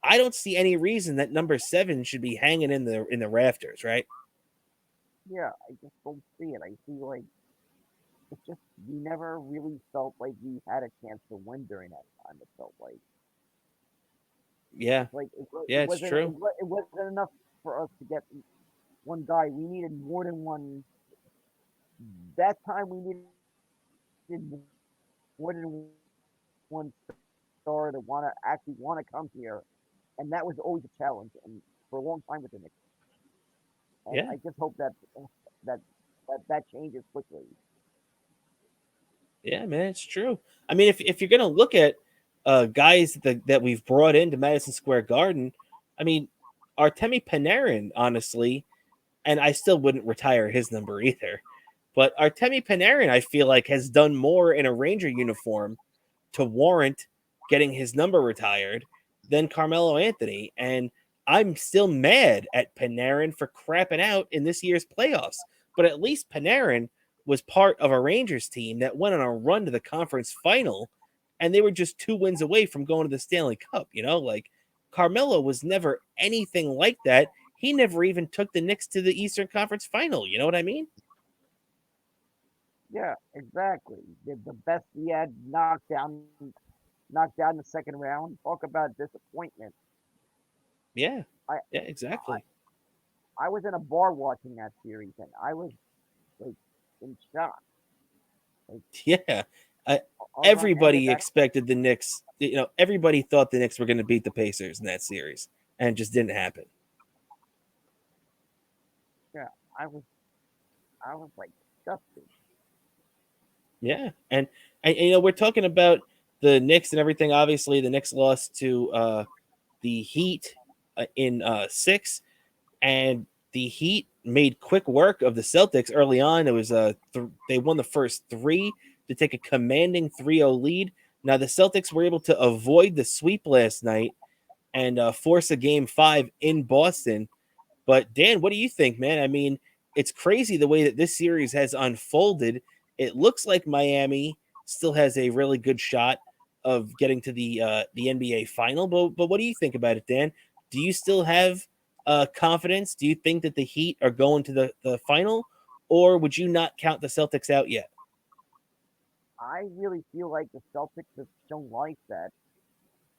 I don't see any reason that number 7 should be hanging in the rafters, right? Yeah, I just don't see it. I feel like it's just we never really felt like we had a chance to win during that time. It felt like Yeah, like yeah, it's true. it wasn't enough for us to get one guy. We needed more than one. That time we needed more than one star to actually want to come here, and that was always a challenge, and for a long time with the Knicks. And Yeah, I just hope that that changes quickly. yeah, man, it's true. I mean, if you're gonna look at guys that we've brought into Madison Square Garden, I mean, Artemi Panarin, honestly, and I still wouldn't retire his number either. But Artemi Panarin, I feel like, has done more in a Ranger uniform to warrant getting his number retired than Carmelo Anthony. And I'm still mad at Panarin for crapping out in this year's playoffs. But at least Panarin was part of a Rangers team that went on a run to the conference final, and they were just 2 wins away from going to the Stanley Cup. Like Carmelo was never anything like that. He never even took the Knicks to the Eastern Conference final. You know what I mean? Yeah, exactly. The best we had knocked down in the second round. Talk about disappointment. Yeah. I Yeah, I, exactly. I was in a bar watching that series, and I was like in shock. Like Yeah. I, on one end of everybody that, expected the Knicks, everybody thought the Knicks were going to beat the Pacers in that series, and it just didn't happen. yeah, I was I was like disgusted. Yeah. And we're talking about the Knicks and everything. Obviously, the Knicks lost to the Heat in 6, and the Heat made quick work of the Celtics early on. It was they won the first 3 to take a commanding 3-0 lead. Now the Celtics were able to avoid the sweep last night and force a game 5 in Boston. But Dan, what do you think, man? I mean, it's crazy the way that this series has unfolded. It looks like Miami still has a really good shot of getting to the NBA final. But what do you think about it, Dan? Do you still have confidence? Do you think that the Heat are going to the final, or would you not count the Celtics out yet? I really feel like the Celtics have shown life that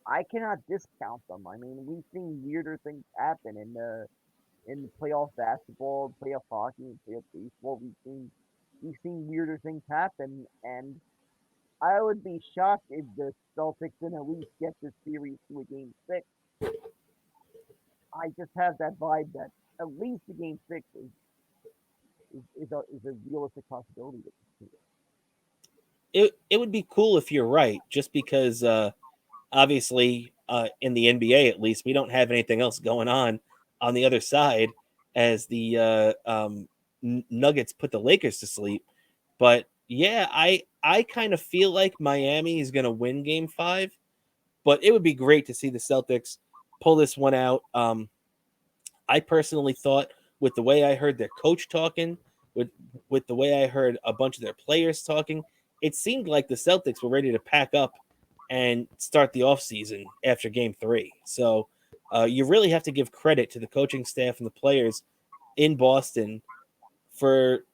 I cannot discount them. I mean, we've seen weirder things happen in the playoff basketball, playoff hockey, and playoff baseball. We've seen we've seen weirder things happen, and I would be shocked if the Celtics didn't at least get this series to a game six. I just have that vibe that at least the game six is a realistic possibility with this team. It would be cool if you're right, just because obviously in the NBA at least we don't have anything else going on the other side as the Nuggets put the Lakers to sleep. But yeah, I kind of feel like Miami is going to win Game 5, but it would be great to see the Celtics pull this one out. I personally thought, with the way I heard their coach talking, with the way I heard a bunch of their players talking, it seemed like the Celtics were ready to pack up and start the offseason after Game 3. So you really have to give credit to the coaching staff and the players in Boston for,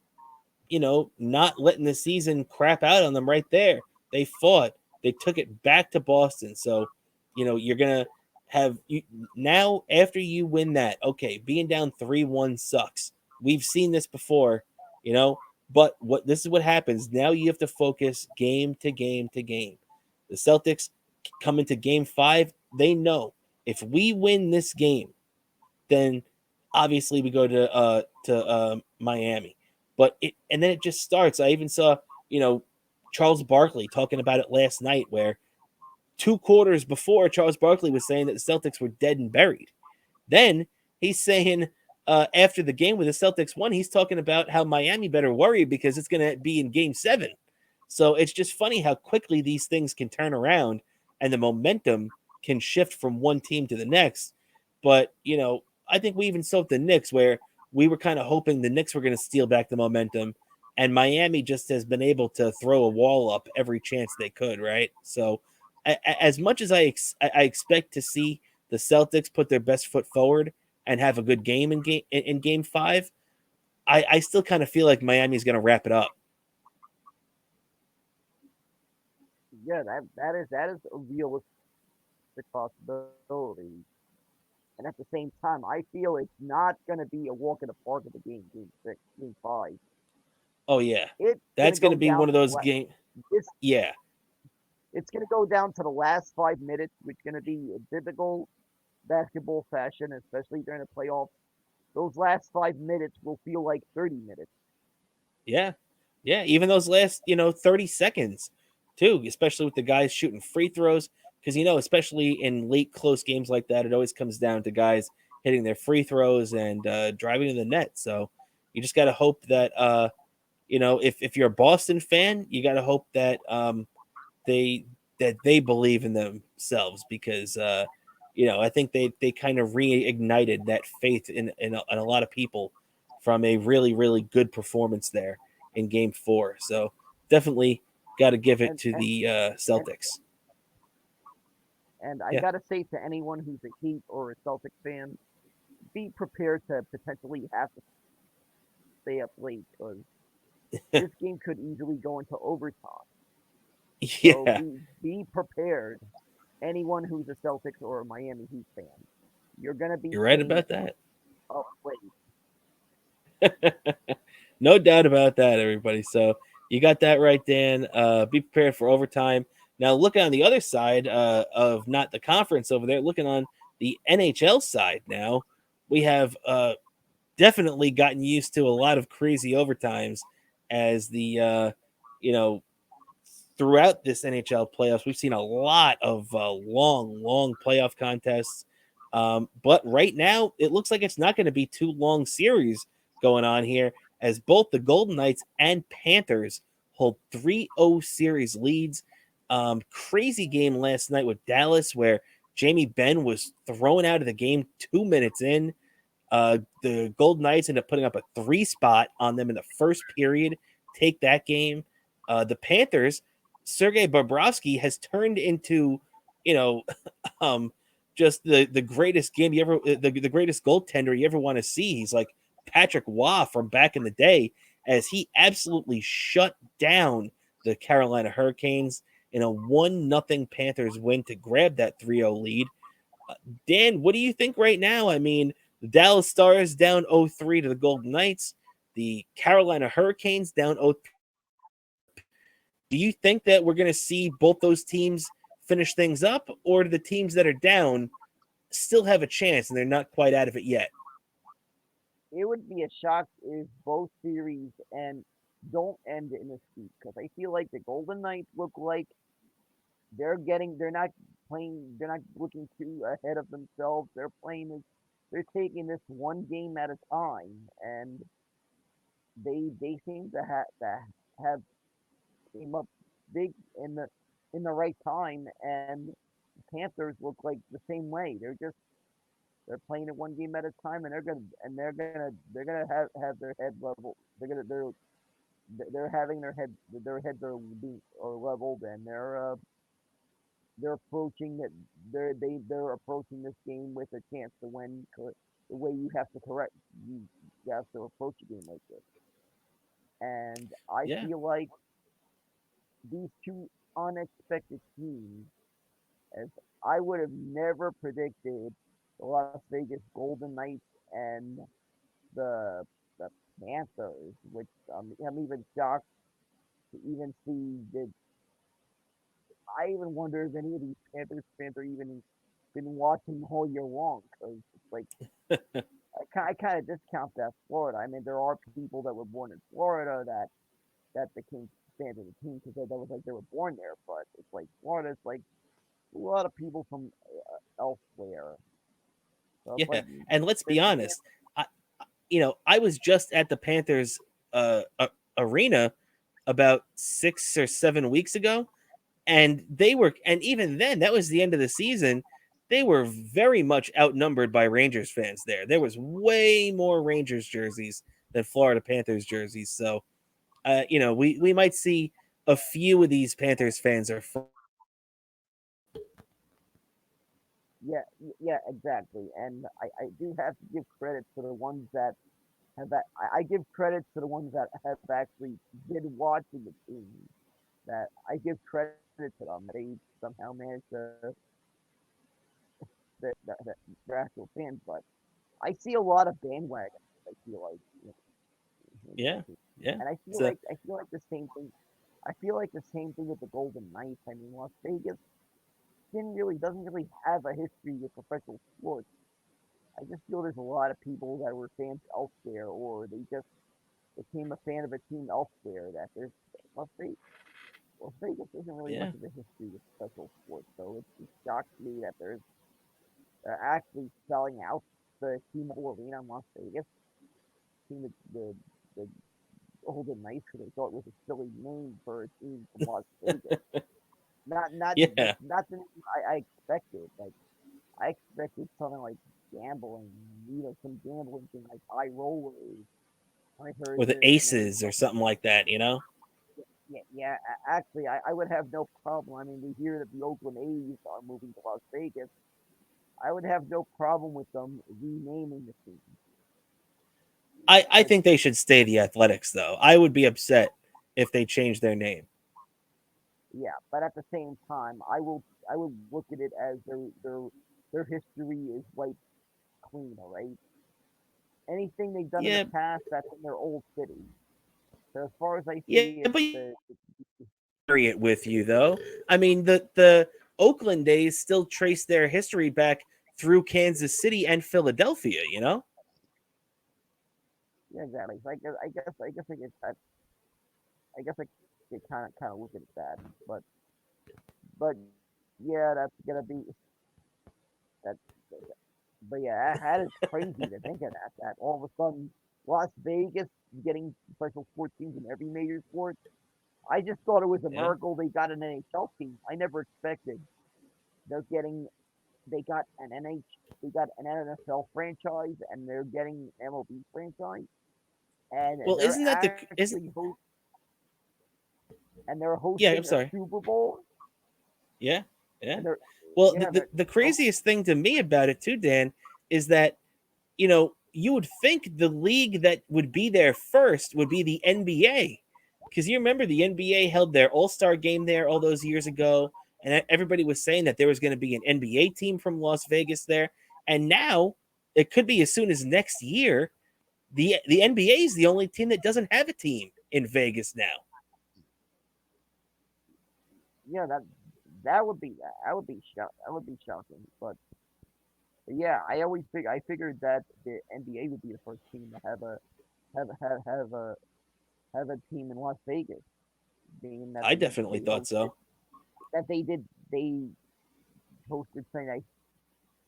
not letting the season crap out on them right there. They fought. They took it back to Boston. So, you're going to have you now after you win that. Okay, being down 3-1 sucks. We've seen this before, but this is what happens. Now you have to focus game to game to game. The Celtics come into Game 5. They know if we win this game, then obviously we go to Miami. And then it just starts. I even saw, Charles Barkley talking about it last night, where 2 quarters before, Charles Barkley was saying that the Celtics were dead and buried. Then he's saying after the game where the Celtics won, he's talking about how Miami better worry because it's going to be in Game 7. So it's just funny how quickly these things can turn around and the momentum can shift from one team to the next. But, I think we even saw the Knicks, where we were kind of hoping the Knicks were going to steal back the momentum, and Miami just has been able to throw a wall up every chance they could, right? So as much as I expect to see the Celtics put their best foot forward and have a good game in Game 5, I still kind of feel like Miami's going to wrap it up. Yeah, that is a realistic possibility. And at the same time, I feel it's not going to be a walk in the park of the game 6, Game 5. Oh, yeah. It's That's going to be one of those games. Yeah. It's going to go down to the last 5 minutes, which is going to be a typical basketball fashion, especially during the playoffs. Those last 5 minutes will feel like 30 minutes. Yeah. Yeah. Even those last, 30 seconds, too, especially with the guys shooting free throws. Because, especially in late close games like that, it always comes down to guys hitting their free throws and driving to the net. So you just got to hope that, if you're a Boston fan, you got to hope that they believe in themselves, because, I think they kind of reignited that faith in a lot of people from a really, really good performance there in Game 4. So definitely got to give it to the Celtics. And I got to say to anyone who's a Heat or a Celtic fan, be prepared to potentially have to stay up late, because this game could easily go into overtime. Yeah. So be prepared. Anyone who's a Celtics or a Miami Heat fan, you're going to be. You're right about that. Oh, wait. No doubt about that, everybody. So you got that right, Dan. Be prepared for overtime. Now, looking on the other side of not the conference over there, looking on the NHL side now, we have definitely gotten used to a lot of crazy overtimes as the, throughout this NHL playoffs, we've seen a lot of long playoff contests. But right now, it looks like it's not going to be too long series going on here, as both the Golden Knights and Panthers hold 3-0 series leads. Crazy game last night with Dallas, where Jamie Benn was thrown out of the game 2 minutes in. The Golden Knights ended up putting up a 3 spot on them in the first period. Take that game. The Panthers, Sergei Bobrovsky has turned into, just the greatest game you ever, the greatest goaltender you ever want to see. He's like Patrick Waugh from back in the day, as he absolutely shut down the Carolina Hurricanes in a 1-0 Panthers win to grab that 3-0 lead. Dan, what do you think right now? I mean, the Dallas Stars down 0-3 to the Golden Knights. the Carolina Hurricanes down 0. Do you think that we're going to see both those teams finish things up, or do the teams that are down still have a chance and they're not quite out of it yet? It would be a shock if both series and don't end in a sweep because I feel like the Golden Knights look like they're not playing, they're not looking too ahead of themselves. They're taking this one game at a time, and they seem to have came up big in the right time, and the Panthers look like the same way. They're playing it one game at a time, and they're gonna have their head level. They're having their heads are leveled, and they're approaching that they're approaching this game with a chance to win. The way you have to correct you have to approach a game like this, and I Yeah. feel like these two unexpected teams, as I would have never predicted the Las Vegas Golden Knights and the Panthers, which I'm even shocked to even see that. I even wonder if any of these Panthers fans are even been watching all year long because it's like I kind of discount that Florida. I mean, there are people that were born in Florida that became fans of the team because that was like they were born there. But it's like Florida is like a lot of people from elsewhere. So it's Yeah. like And let's be the honest. I, I was just at the Panthers arena about 6 or 7 weeks ago, and even then, that was the end of the season. They were very much outnumbered by Rangers fans there. There was way more Rangers jerseys than Florida Panthers jerseys. So, we might see a few of these Panthers fans are. yeah, exactly. And I do have to give credit to the ones that have that. I give credit to the ones that have actually been watching the team. That I give credit to them. They somehow managed that they're actual fans. But I see a lot of bandwagons. I feel like, Yeah, yeah. and So I feel like the same thing. I feel like the same thing with the Golden Knights. I mean, Las Vegas doesn't really have a history with professional sports. I just feel there's a lot of people that were fans elsewhere, or they just became a fan of a team elsewhere. That there's Las Vegas, Las Vegas isn't really much yeah, of a history with professional sports, so it shocks me that they're actually selling out the T-Mobile Arena in Las Vegas. Team the Golden Knights, who they thought was a silly name for a team from Las Vegas. yeah. Not the name I expected. Like I expected something like gambling, some gambling thing like high rollers. When I heard Or the the name, Aces or something like that. yeah. Actually, I would have no problem. I mean, we hear that the Oakland A's are moving to Las Vegas. I would have no problem with them renaming the team. I Like, think they should stay the Athletics, though. I would be upset if they changed their name. yeah, but at the same time, I will look at it as their history is wiped clean, all right? Anything they've done in the Yeah, past, that's in their old city. So as far as I yeah, see it, but carry it with you, though. I mean, the Oakland days still trace their history back through Kansas City and Philadelphia. yeah, exactly. So I guess I could kind of look at it that, but yeah, that's gonna be that. But yeah, that is crazy to think of that. That all of a sudden Las Vegas getting professional sports teams in every major sport. I just thought it was a Yeah. miracle they got an NHL team. I never expected they're getting they got an NH they got an NFL franchise and they're getting an MLB franchise and Well, they're isn't that the isn't actually they're yeah? I'm hosting a sorry. Super Bowl Yeah, yeah. and they're Well, yeah the they're craziest thing to me about it too, Dan, is that you would think the league that would be there first would be the NBA, because you remember the NBA held their All-Star game there all those years ago, and everybody was saying that there was going to be an NBA team from Las Vegas there, and now it could be as soon as next year. the NBA is the only team that doesn't have a team in Vegas now. Yeah, that would be shocking. But yeah, I figured that the NBA would be the first team to have a have have a have a team in Las Vegas, being that I definitely thought so. they hosted something I've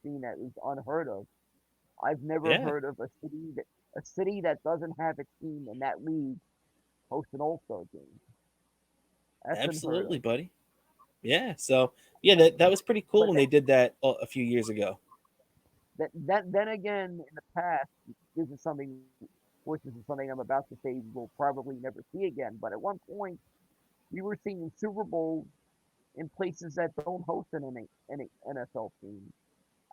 seen that was unheard of. I've never Yeah, heard of a city that doesn't have a team in that league host an All-Star game. That's unheard absolutely, of. buddy. Yeah, so yeah, that was pretty cool But when they did that a few years ago. then again, in the past, this is something, which is something I'm about to say we'll probably never see again. But at one point, we were seeing Super Bowls in places that don't host an NFL team.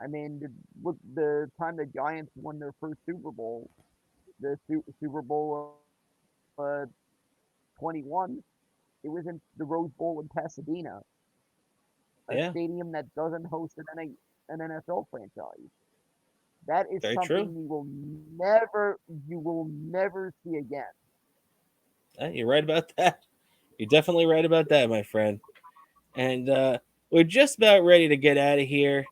I mean, with the time the Giants won their first Super Bowl, the Super Bowl 21, it was in the Rose Bowl in Pasadena, a Yeah, stadium that doesn't host an NFL franchise. That is very true. something you will never see again. You're right about that. You're definitely right about that, my friend. And we're just about ready to get out of here.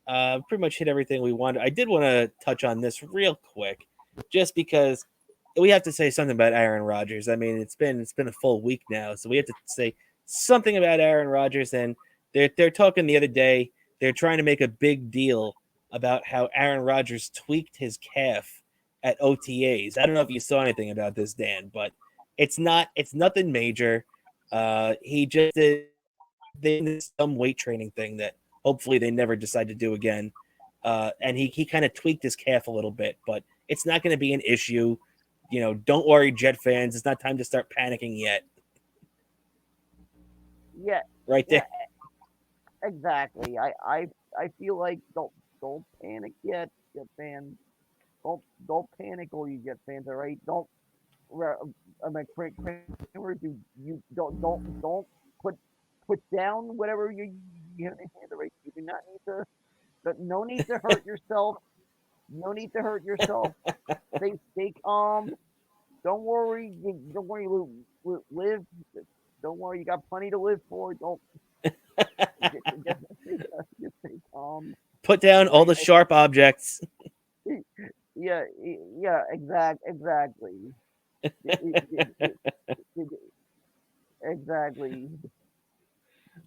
Pretty much hit everything we wanted. I did want to touch on this real quick, just because we have to say something about Aaron Rodgers. I mean, it's been a full week now, so we have to say something about Aaron Rodgers. And they're talking the other day. They're trying to make a big deal about how Aaron Rodgers tweaked his calf at OTAs. I don't know if you saw anything about this, Dan, but it's nothing major. He just did this dumb weight training thing that hopefully they never decide to do again. And he kind of tweaked his calf a little bit, but it's not going to be an issue. Don't worry, Jet fans. It's not time to start panicking yet. Yeah, Right yeah, there. exactly. I feel like don't panic yet, Jet fans. Don't panic, all you Jet fans. All right, don't. I mean, Kramer, you don't put put down whatever you have in hand. All right, you do not need to. But no need to hurt yourself. No need to hurt yourself. Stay calm. Don't worry. Don't worry. Live. Don't worry. You got plenty to live for. Don't just stay calm. Put down All all right. the sharp objects. Yeah. Yeah. Exactly. Exactly.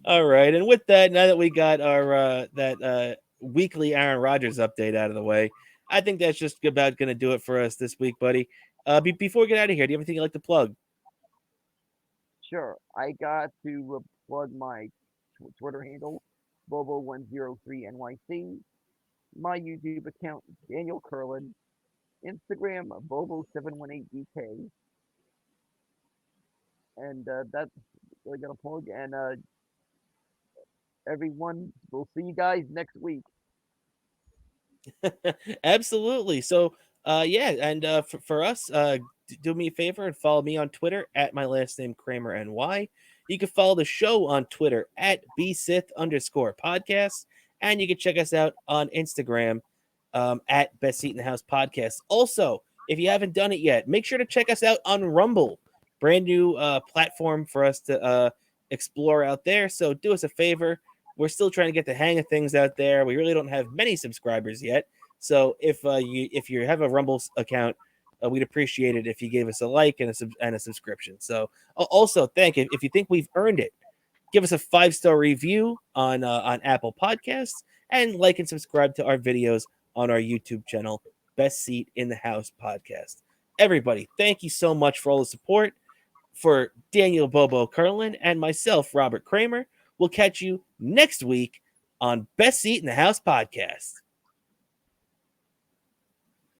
All right. And with that, now that we got our that weekly Aaron Rodgers update out of the way, I think that's just about going to do it for us this week, buddy. Before we get out of here, do you have anything you'd like to plug? Sure. I got to plug my Twitter handle, Bobo103NYC, my YouTube account, Daniel Curlin, Instagram, Bobo718DK, and that's what I got to plug. And everyone, we'll see you guys next week. Absolutely. So, yeah, and for us, do me a favor and follow me on Twitter at my last name Cramer NY. You can follow the show on Twitter at bsith_podcast, and you can check us out on Instagram at Best Seat in the House Podcast. Also, if you haven't done it yet, make sure to check us out on Rumble, brand new platform for us to explore out there. So do us a favor. We're still trying to get the hang of things out there. We really don't have many subscribers yet. So if you have a Rumble account, we'd appreciate it if you gave us a like and a subscription. So also if you think we've earned it, give us a 5-star review on Apple Podcasts, and like and subscribe to our videos on our YouTube channel, Best Seat in the House Podcast. Everybody, thank you so much for all the support. For Daniel Bobo Curlin and myself, Robert Kramer, we'll catch you next week on Best Seat in the House Podcast.